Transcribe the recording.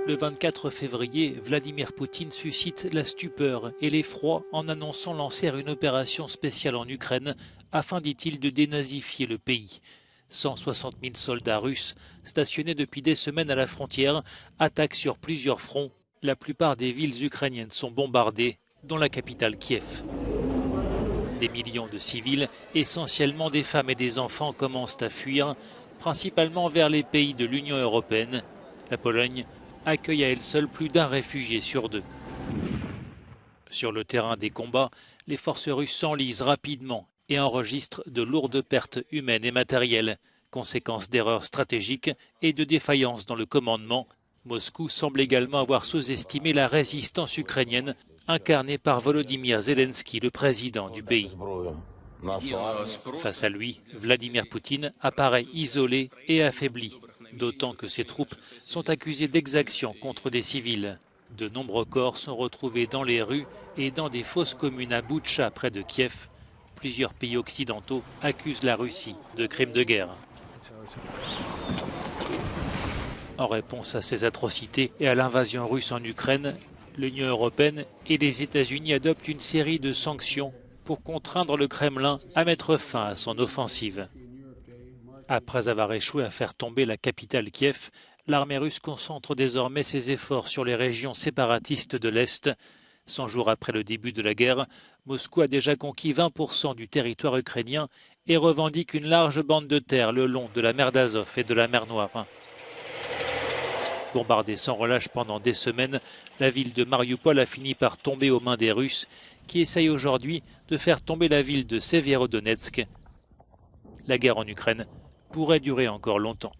Le 24 février, Vladimir Poutine suscite la stupeur et l'effroi en annonçant lancer une opération spéciale en Ukraine afin, dit-il, de dénazifier le pays. 160 000 soldats russes, stationnés depuis des semaines à la frontière, attaquent sur plusieurs fronts. La plupart des villes ukrainiennes sont bombardées, dont la capitale Kiev. Des millions de civils, essentiellement des femmes et des enfants, commencent à fuir, principalement vers les pays de l'Union européenne. La Pologne accueille à elle seule plus d'un réfugié sur deux. Sur le terrain des combats, les forces russes s'enlisent rapidement et enregistrent de lourdes pertes humaines et matérielles, conséquence d'erreurs stratégiques et de défaillances dans le commandement. Moscou semble également avoir sous-estimé la résistance ukrainienne incarnée par Volodymyr Zelensky, le président du pays. Face à lui, Vladimir Poutine apparaît isolé et affaibli, d'autant que ses troupes sont accusées d'exactions contre des civils. De nombreux corps sont retrouvés dans les rues et dans des fosses communes à Boutcha, près de Kiev. Plusieurs pays occidentaux accusent la Russie de crimes de guerre. En réponse à ces atrocités et à l'invasion russe en Ukraine, l'Union européenne et les États-Unis adoptent une série de sanctions pour contraindre le Kremlin à mettre fin à son offensive. Après avoir échoué à faire tomber la capitale Kiev, l'armée russe concentre désormais ses efforts sur les régions séparatistes de l'Est. 100 jours après le début de la guerre, Moscou a déjà conquis 20% du territoire ukrainien et revendique une large bande de terre le long de la mer d'Azov et de la mer Noire. Bombardée sans relâche pendant des semaines, la ville de Mariupol a fini par tomber aux mains des Russes, qui essayent aujourd'hui de faire tomber la ville de Severodonetsk. La guerre en Ukraine pourrait durer encore longtemps.